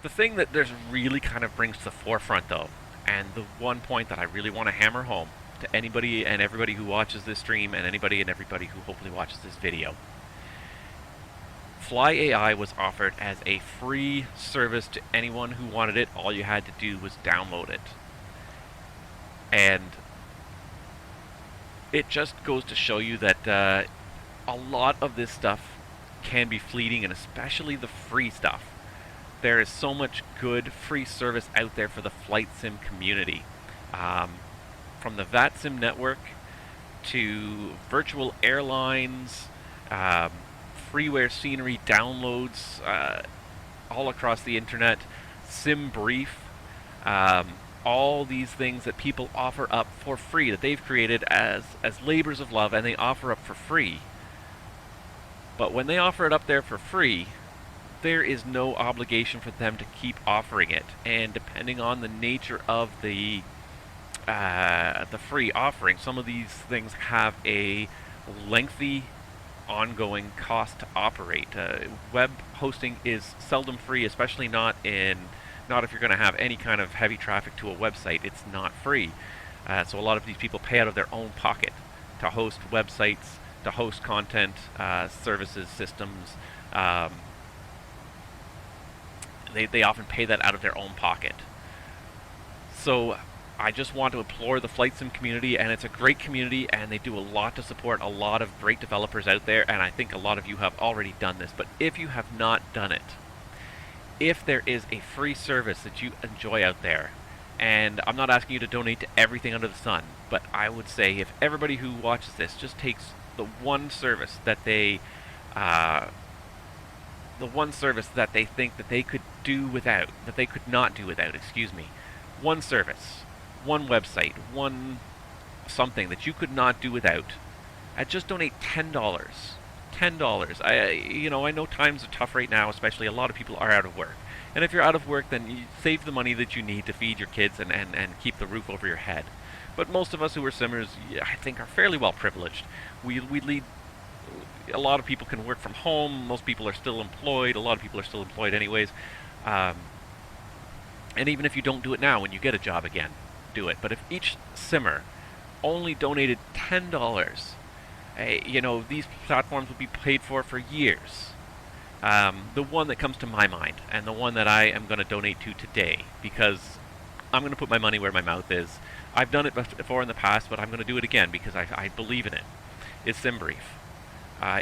The thing that this really kind of brings to the forefront, though, and the one point that I really want to hammer home to anybody and everybody who watches this stream and anybody and everybody who hopefully watches this video, FlyAI was offered as a free service to anyone who wanted it. All you had to do was download it. And it just goes to show you that a lot of this stuff can be fleeting, and especially the free stuff. There is so much good free service out there for the flight sim community. From the VATSIM network to virtual airlines, freeware scenery downloads all across the internet, SimBrief, all these things that people offer up for free that they've created as labors of love, and they offer up for free. But when they offer it up there for free, there is no obligation for them to keep offering it. And depending on the nature of the free offering, some of these things have a lengthy ongoing cost to operate. Web hosting is seldom free, especially not if you're going to have any kind of heavy traffic to a website. It's not free. So a lot of these people pay out of their own pocket to host websites, to host content, services, systems. They often pay that out of their own pocket. So I just want to implore the flight sim community, and it's a great community, and they do a lot to support a lot of great developers out there, and I think a lot of you have already done this. But if you have not done it, if there is a free service that you enjoy out there, and I'm not asking you to donate to everything under the sun, but I would say if everybody who watches this just takes the one service that they think that they could do without, that they could not do without, one service, one website, one something that you could not do without, and just donate $10. $10. I know times are tough right now, especially a lot of people are out of work. And if you're out of work, then you save the money that you need to feed your kids and keep the roof over your head. But most of us who are simmers, I think, are fairly well privileged. We lead. A lot of people can work from home. Most people are still employed. A lot of people are still employed anyways. And even if you don't do it now, when you get a job again, do it. But if each simmer only donated $10, these platforms would be paid for years. The one that comes to my mind, and the one that I am going to donate to today, because I'm going to put my money where my mouth is. I've done it before in the past, but I'm going to do it again because I believe in it, is SimBrief.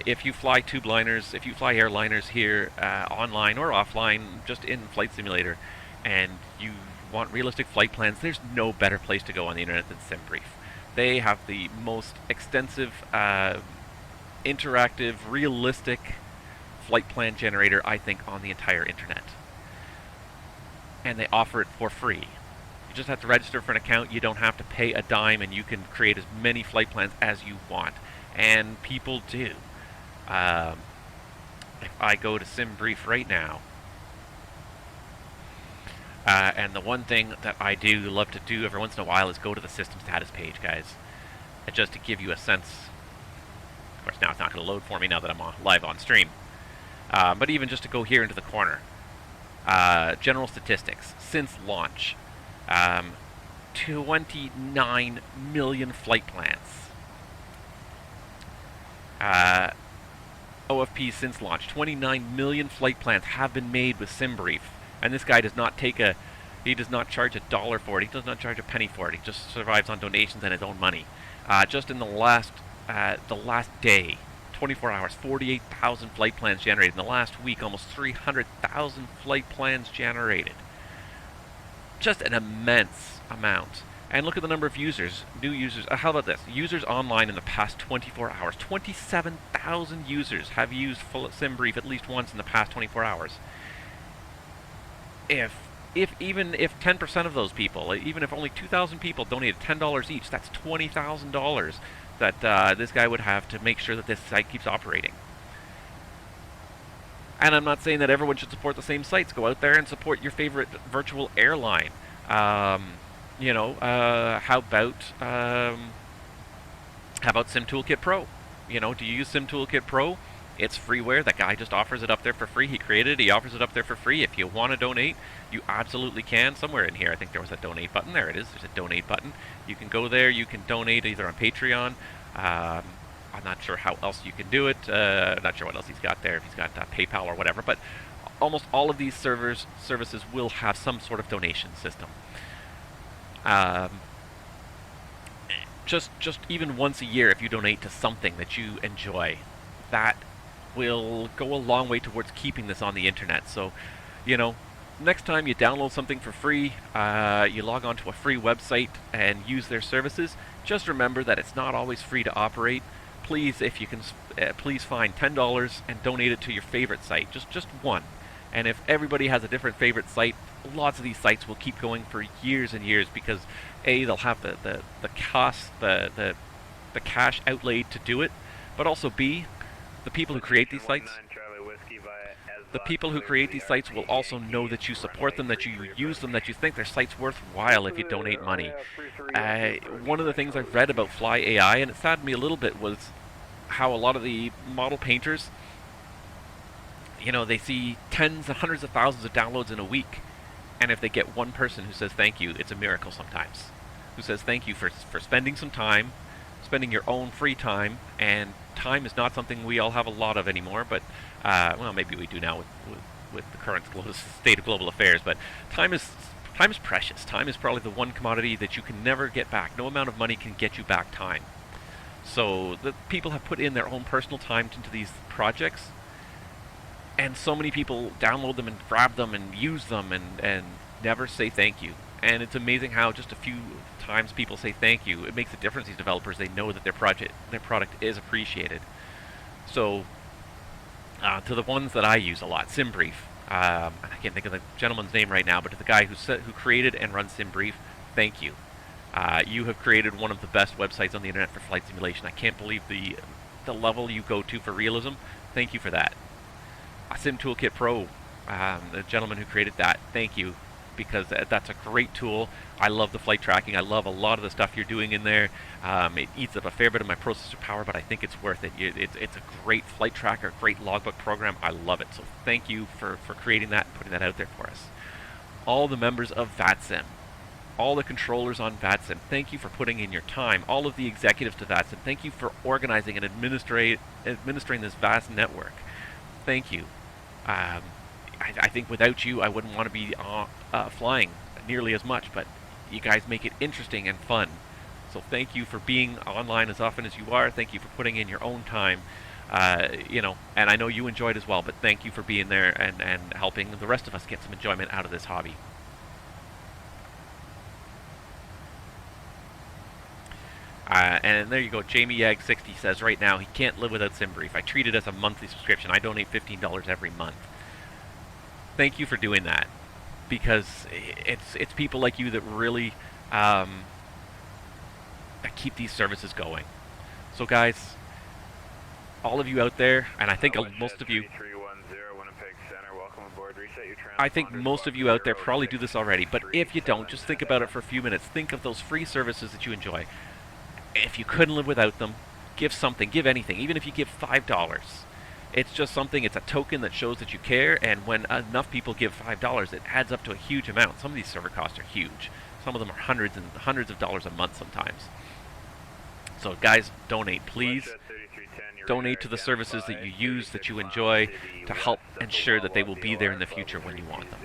If you fly tube liners, if you fly airliners here online or offline, just in Flight Simulator, and you want realistic flight plans, there's no better place to go on the internet than SimBrief. They have the most extensive, interactive, realistic flight plan generator, I think, on the entire internet. And they offer it for free. You just have to register for an account. You don't have to pay a dime, and you can create as many flight plans as you want. And people do. If I go to SimBrief right now, and the one thing that I do love to do every once in a while is go to the system status page, guys. And just to give you a sense. Of course, now it's not going to load for me now that I'm live on stream. But even just to go here into the corner. General statistics. Since launch. 29 million flight plans. OFP since launch. 29 million flight plans have been made with SimBrief. And this guy does not he does not charge $1 for it. He does not charge a penny for it. He just survives on donations and his own money. Just in the last day, 24 hours, 48,000 flight plans generated. In the last week, almost 300,000 flight plans generated. Just an immense amount. And look at the number of users, new users. How about this? Users online in the past 24 hours. 27,000 users have used SimBrief at least once in the past 24 hours. Even if 10% of those people, even if only 2,000 people donated $10 each, that's $20,000 that this guy would have to make sure that this site keeps operating. And I'm not saying that everyone should support the same sites. Go out there and support your favorite virtual airline. How about SimToolkit Pro? Do you use SimToolkit Pro? It's freeware. That guy just offers it up there for free. He created it. He offers it up there for free. If you want to donate, you absolutely can. Somewhere in here, I think there was a donate button. There it is. There's a donate button. You can go there. You can donate either on Patreon. I'm not sure how else you can do it. Not sure what else he's got there. If he's got PayPal or whatever. But almost all of these services will have some sort of donation system. Just even once a year, if you donate to something that you enjoy, that will go a long way towards keeping this on the internet. So, you know, next time you download something for free, you log on to a free website and use their services, just remember that it's not always free to operate. Please, if you can, please find $10 and donate it to your favorite site, just one. And if everybody has a different favorite site, lots of these sites will keep going for years and years because A, they'll have the cost, the cash outlay to do it, but also B, the people who create these sites, will also know that you support them, that you use them, that you think their site's worthwhile if you donate money. One of the things I've read about FlyAI, and it saddened me a little bit, was how a lot of the model painters, you know, they see tens and hundreds of thousands of downloads in a week, and if they get one person who says thank you, it's a miracle sometimes. Who says thank you for spending some time, spending your own free time, and time is not something we all have a lot of anymore, but, well, maybe we do now with the current state of global affairs, but time is precious. Time is probably the one commodity that you can never get back. No amount of money can get you back time. So the people have put in their own personal time into these projects, and so many people download them and grab them and use them and never say thank you. And it's amazing how just a few times people say thank you, it makes a difference. These developers, they know that their product is appreciated. So to the ones that I use a lot, SimBrief, I can't think of the gentleman's name right now, but to the guy who created and runs SimBrief, thank you. You have created one of the best websites on the internet for flight simulation. I can't believe the level you go to for realism. Thank you for that. SimToolkit Pro, the gentleman who created that, thank you, because that's a great tool. I love the flight tracking. I love a lot of the stuff you're doing in there. It eats up a fair bit of my processor power, but I think it's worth it. It's a great flight tracker, great logbook program. I love it. So thank you for creating that and putting that out there for us. All the members of VATSIM, all the controllers on VATSIM, thank you for putting in your time. All of the executives to VATSIM, thank you for organizing and administering this vast network. Thank you. I think without you, I wouldn't want to be flying nearly as much, but you guys make it interesting and fun. So thank you for being online as often as you are. Thank you for putting in your own time. You know, and I know you enjoyed as well, but thank you for being there and helping the rest of us get some enjoyment out of this hobby. And there you go. Jamie Yag 60 says right now he can't live without SimBrief. I treat it as a monthly subscription. I donate $15 every month. Thank you for doing that, because it's people like you that really that keep these services going. So guys, all of you out there, and I think most of you, probably do this already, but if you don't, just think about it for a few minutes. Think of those free services that you enjoy. If you couldn't live without them, give something, give anything, even if you give $5. It's just something, it's a token that shows that you care, and when enough people give $5, it adds up to a huge amount. Some of these server costs are huge. Some of them are hundreds and hundreds of dollars a month sometimes. So guys, donate, please. Donate to the services that you use, that you enjoy, to help ensure that they will be there in the future when you want them.